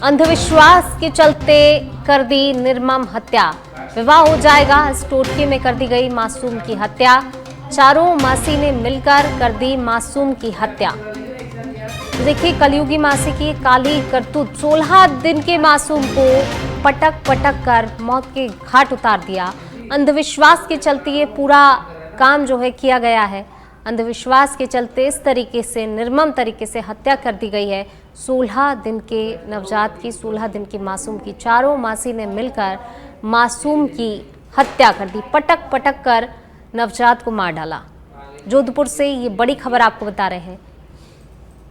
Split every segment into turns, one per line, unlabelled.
अंधविश्वास के चलते कर दी निर्मम हत्या। विवाह हो जाएगा, इस टोटके में कर दी गई मासूम की हत्या। चारों मासी ने मिलकर कर दी मासूम की हत्या। देखिए कलयुगी मासी की काली करतूत। 16 दिन के मासूम को पटक पटक कर मौत के घाट उतार दिया। अंधविश्वास के चलते ये पूरा काम जो है किया गया है। अंधविश्वास के चलते इस तरीके से निर्मम तरीके से हत्या कर दी गई है 16 दिन के नवजात की, 16 दिन की मासूम की। चारों मासी ने मिलकर मासूम की हत्या कर दी, पटक पटक कर नवजात को मार डाला। जोधपुर से ये बड़ी खबर आपको बता रहे हैं।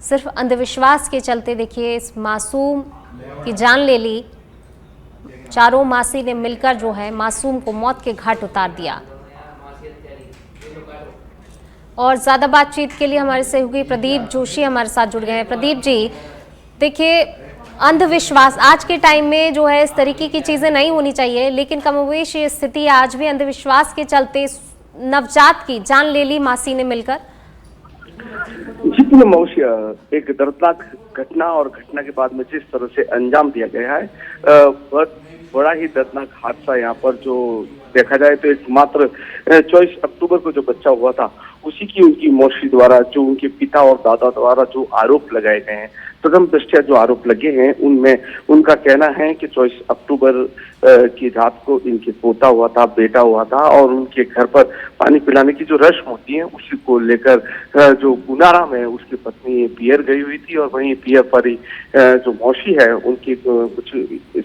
सिर्फ अंधविश्वास के चलते देखिए इस मासूम की जान ले ली। चारों मासी ने मिलकर जो है मासूम को मौत के घाट उतार दिया। और ज्यादा बातचीत के लिए हमारे सहयोगी प्रदीप जोशी हमारे साथ जुड़ गए हैं। प्रदीप जी, देखिए अंधविश्वास आज के टाइम में जो है इस तरीके की चीजें नहीं होनी चाहिए, लेकिन कमोवेश ये स्थिति आज भी अंधविश्वास के चलते नवजात की जान ले ली मासी ने मिलकर।
जी मौसिया, एक दर्दनाक घटना और घटना के बाद में जिस तरह से अंजाम दिया गया है, बहुत बड़ा ही दर्दनाक हादसा यहाँ पर जो देखा जाए तो एक मात्र 24 अक्टूबर को जो बच्चा हुआ था उसी की उनकी मौसी द्वारा जो उनके पिता और दादा द्वारा जो आरोप लगाए गए हैं, प्रथम दृष्टया जो आरोप लगे हैं उनमें उनका कहना है कि 24 अक्टूबर की रात को इनके पोता हुआ था, बेटा हुआ था और उनके घर पर पानी पिलाने की जो रस्म होती है उसी को लेकर जो गुनाराम है उसकी पत्नी पियर गई हुई थी और वहीं पियर पर ही जो मौसी है उनकी कुछ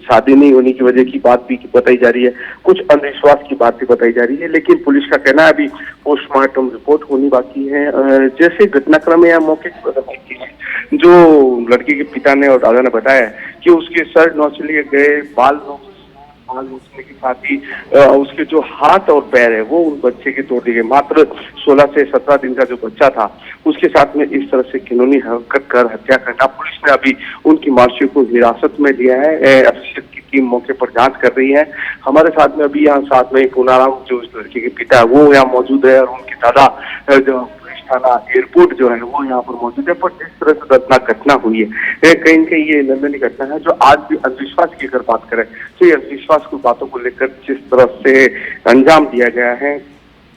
शादी नहीं होने की वजह की बात भी बताई जा रही है, कुछ अंधविश्वास की बात भी बताई जा रही है। लेकिन पुलिस का कहना है अभी पोस्टमार्टम रिपोर्ट होनी बाकी है। जैसे घटनाक्रम या मौके की जो लड़की के पिता ने और दादा ने बताया कि उसके सर नोच लिए गए, बाल नोचने के साथ ही उसके जो हाथ और पैर है वो उन बच्चे के तोड़ दिए गए। मात्र 16 से 17 दिन का जो बच्चा था उसके साथ में इस तरह से घिनौनी हरकत कर हत्या करना। पुलिस ने अभी उनकी मासी को हिरासत में लिया है। एफएसएल की टीम मौके पर जांच कर रही है। हमारे साथ में अभी यहाँ साथ में पुनाराम जो उस लड़के के पिता है वो यहाँ मौजूद है और उनके दादा जो थाना एयरपोर्ट जो है वो यहाँ पर मौजूद है। पर जिस तरह से दर्दनाक घटना हुई है कहीं न कहीं ये नंदनी घटना है जो आज भी अंधविश्वास की अगर बात करें तो ये अंधविश्वास की बातों को लेकर जिस तरह से अंजाम दिया गया है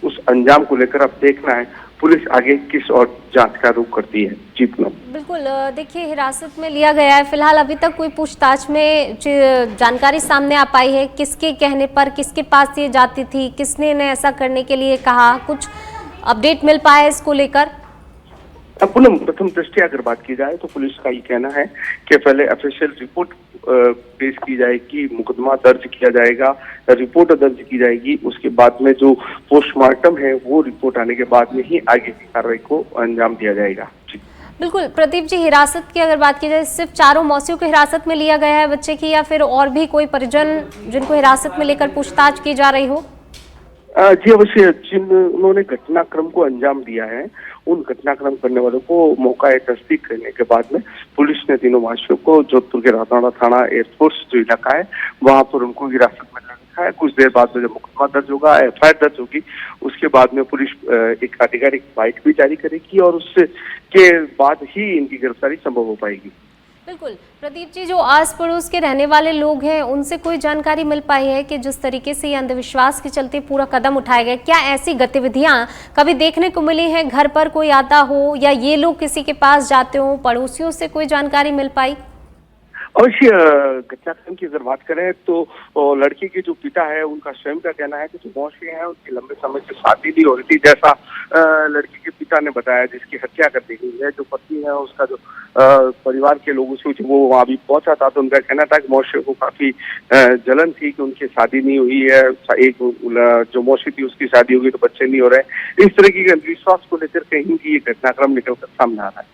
उस अंजाम को लेकर अब देखना है पुलिस आगे किस और जांच का रुख करती है। जी
बिल्कुल, देखिए हिरासत में लिया गया है। फिलहाल अभी तक कोई पूछताछ में जानकारी सामने आ पाई है? किसके कहने पर किसके पास ये जाती थी, किसने इन्हें ऐसा करने के लिए कहा, कुछ अपडेट मिल पाया इसको लेकर?
पुनः प्रथम दृष्टया अगर बात की जाए तो पुलिस का ये कहना है कि पहले ऑफिशियल रिपोर्ट पेश की जाएगी, मुकदमा दर्ज किया जाएगा, रिपोर्ट दर्ज की जाएगी, उसके बाद में जो पोस्टमार्टम है वो रिपोर्ट आने के बाद में ही आगे की कार्रवाई को अंजाम दिया जाएगा।
बिल्कुल प्रदीप जी, हिरासत की अगर बात की जाए सिर्फ चारों मौसियों को हिरासत में लिया गया है बच्चे की, या फिर और भी कोई परिजन जिनको हिरासत में लेकर पूछताछ की जा रही हो?
जी अवश्य, जिन उन्होंने घटनाक्रम को अंजाम दिया है उन घटनाक्रम करने वालों को मौका तस्दीक करने के बाद में पुलिस ने तीनों मासियों को जोधपुर के राताड़ा थाना एयरफोर्स जो इलाका है वहां पर उनको हिरासत में रखा है। कुछ देर बाद में जब मुकदमा दर्ज होगा, एफआईआर दर्ज होगी, उसके बाद में पुलिस एक आधिकारिक बाइट भी जारी करेगी और उसके के बाद ही इनकी गिरफ्तारी संभव हो पाएगी।
बिल्कुल प्रदीप जी, जो आस पड़ोस के रहने वाले लोग हैं उनसे कोई जानकारी मिल पाई है कि जिस तरीके से ये अंधविश्वास के चलते पूरा कदम उठाया गया, क्या ऐसी गतिविधियां कभी देखने को मिली हैं? घर पर कोई आता हो या ये लोग किसी के पास जाते हो, पड़ोसियों से कोई जानकारी मिल पाई?
अवश्य, घटनाक्रम की अगर बात करें तो लड़की के जो पिता है उनका स्वयं का कहना है कि जो मौसी है उनकी लंबे समय से शादी नहीं हो रही थी, जैसा लड़की के पिता ने बताया, जिसकी हत्या कर दी गई है। जो पत्नी है उसका जो परिवार के लोगों से वो वहां भी पहुंचा था तो उनका कहना था कि मौसी को काफी जलन थी कि उनकी शादी नहीं हुई है, एक जो मौसी थी उसकी शादी होगी तो बच्चे नहीं हो रहे। इस तरह की अंधविश्वास को लेकर कहीं की ये घटनाक्रम निकलकर सामने आ रहा है।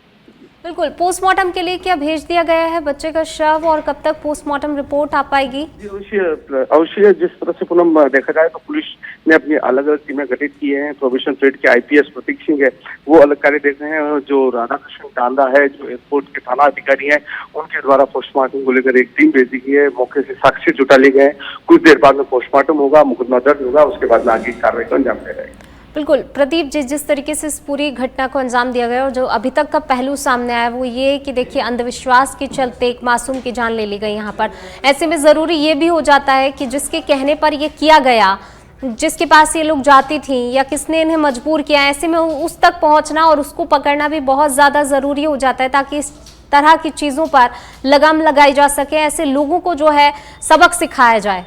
बिल्कुल, पोस्टमार्टम के लिए क्या भेज दिया गया है बच्चे का शव और कब तक पोस्टमार्टम रिपोर्ट आ पाएगी?
अवश्य, जिस तरह से पुनः देखा जाए तो पुलिस ने अपनी अलग अलग टीमें गठित की है। प्रोबेशन ट्रेड के आईपीएस प्रतीक सिंह है वो अलग कार्य देख रहे हैं, जो राधा कृष्ण टांडा है जो एयरपोर्ट के थाना अधिकारी है उनके द्वारा पोस्टमार्टम को लेकर एक टीम भेज दी गई है। मौके से साक्ष्य जुटा लिए गए। कुछ देर बाद में पोस्टमार्टम होगा, मुकदमा दर्ज होगा, उसके बाद में आगे कार्रवाई को अंजाम दिया जाएगा।
बिल्कुल प्रदीप जी, जिस तरीके से इस पूरी घटना को अंजाम दिया गया और जो अभी तक का पहलू सामने आया वो ये कि देखिए अंधविश्वास के चलते एक मासूम की जान ले ली गई यहाँ पर। ऐसे में ज़रूरी ये भी हो जाता है कि जिसके कहने पर ये किया गया, जिसके पास ये लोग जाती थी या किसने इन्हें मजबूर किया, ऐसे में उस तक पहुँचना और उसको पकड़ना भी बहुत ज़्यादा ज़रूरी हो जाता है ताकि इस तरह की चीज़ों पर लगाम लगाई जा सके, ऐसे लोगों को जो है सबक सिखाया जाए।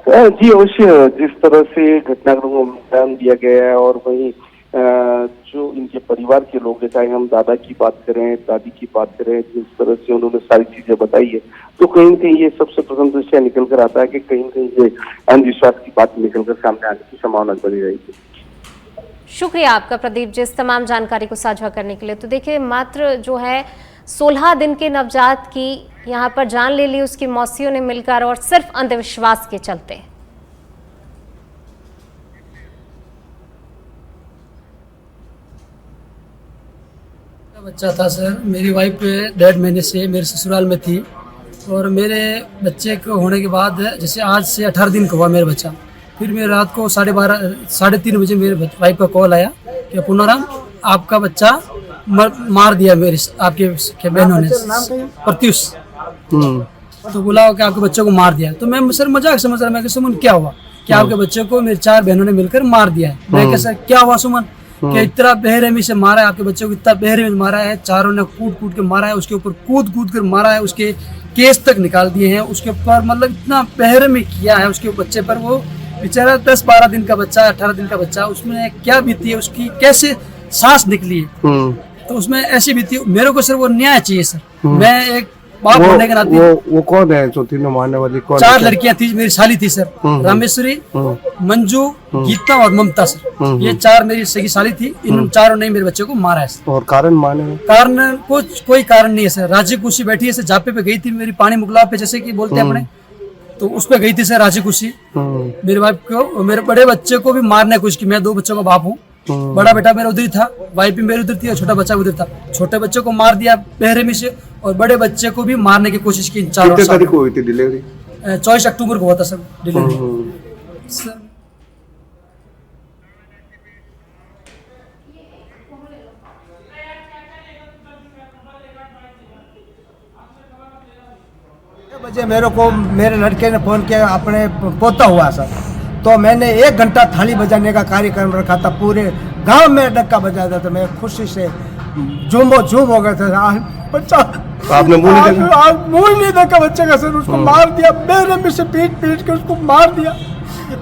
जी अवश्य, जिस तरह से घटनाक्रम को अंजाम दिया गया है और वहीं जो इनके परिवार के लोग हैं, चाहे हम दादा की बात करें, दादी की बात करें, जिस तरह से उन्होंने सारी चीजें बताई है, तो कहीं न कहीं ये सबसे प्रथम दृष्टया निकल कर आता है कि कहीं न कहीं ये अंधविश्वास की बात निकल कर सामने आने की संभावना बनी रहेगी।
शुक्रिया आपका प्रदीप जी इस तमाम जानकारी को साझा करने के लिए। तो देखिए मात्र जो है 16 दिन के नवजात की यहाँ पर जान ले ली उसकी मौसियों ने मिलकर और सिर्फ अंधविश्वास के चलते।
बच्चा था सर, मेरी वाइफ 1.5 महीने से मेरे ससुराल में थी और मेरे बच्चे को होने के बाद जैसे आज से 18 दिन का हुआ मेरा बच्चा, फिर मैं रात को 12:30 साढ़े 3 बजे मेरे वाइफ का कॉल आया कि पुनराम आपका बच्चा मार दिया मेरे आपके बहनों ने, प्रत्युष। तो बोला कि आपके बच्चे को मार दिया। तो मैं सर मजाक समझ रहा, मैं कि सुमन क्या हुआ कि आपके बच्चे को मेरी 4 बहनों ने मिलकर मार दिया है। मैं कैसा क्या हुआ सुमन कि इतना बेरहमी से मारा है, आपके बच्चे को इतना बेरहमी से मारा है, चारों ने कूट के मारा है, उसके ऊपर कूद कर मारा है, उसके केस तक निकाल दिए हैं उसके ऊपर, मतलब इतना बेरहमी किया है उसके बच्चे पर। वो बेचारा 10-12 दिन का बच्चा, 18 दिन का बच्चा, उसमें क्या बीती है, उसकी कैसे सांस निकली है, तो उसमें ऐसी बीती। मेरे को सर वो न्याय चाहिए सर। मैं एक बाप होने के नाते।
वो कौन है जो तीनों मारने वाली? कौन?
4 लड़कियां थी, मेरी साली थी सर, रामेश्वरी, मंजू, गीता और ममता सर। ये 4 मेरी सगी साली थी। इन चारों ने मेरे बच्चे को मारा है सर।
और कारण मारने में?
कारण कोई कारण नहीं है सर। राजी खुशी बैठी है सर, जापे पे गई थी मेरी, पानी मुगला पे जैसे कि बोलते हैं अपने, तो उस पे गई थी सर राजी खुशी। मेरे वाइफ को, मेरे बड़े बच्चे को भी मारने की कोशिश की। मैं 2 बच्चों का बाप हूँ। बड़ा बेटा मेरा उधर ही था, वाइफ भी मेरी उधर थी और छोटा बच्चा उधर था। छोटे बच्चे को मार दिया बेरहमी से और बड़े बच्चे को भी मारने की कोशिश की। 4
तारीख को हुई थी डिलीवरी?
24 अक्टूबर को हुआ था सर डिलीवरी सर।
बजे मेरे को मेरे लड़के ने फोन किया, अपने पोता हुआ सर, तो मैंने 1 घंटा थाली बजाने का कार्यक्रम रखा था, पूरे गांव में डक्का बजा था। तो मैं खुशी से झूम हो गया था। बच्चा
आपने मुंह नहीं देखा?
मुंह नहीं देखा बच्चे का सर। उसको मार दिया बेरहमी से, पीट के उसको मार दिया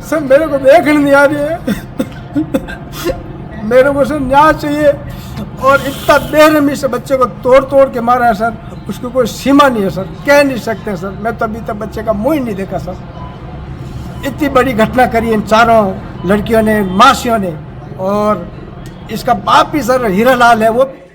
सर। मेरे को देखने नहीं आ रही है। मेरे को सर न्याय चाहिए। और इतना बेरहमी से बच्चे को तोड़ के मारा है सर, उसकी कोई सीमा नहीं है सर, कह नहीं सकते सर। मैं तो अभी तक बच्चे का मुंह ही नहीं देखा सर। इतनी बड़ी घटना करी इन चारों लड़कियों ने, मासियों ने। और इसका बाप भी सर हीरालाल है, वो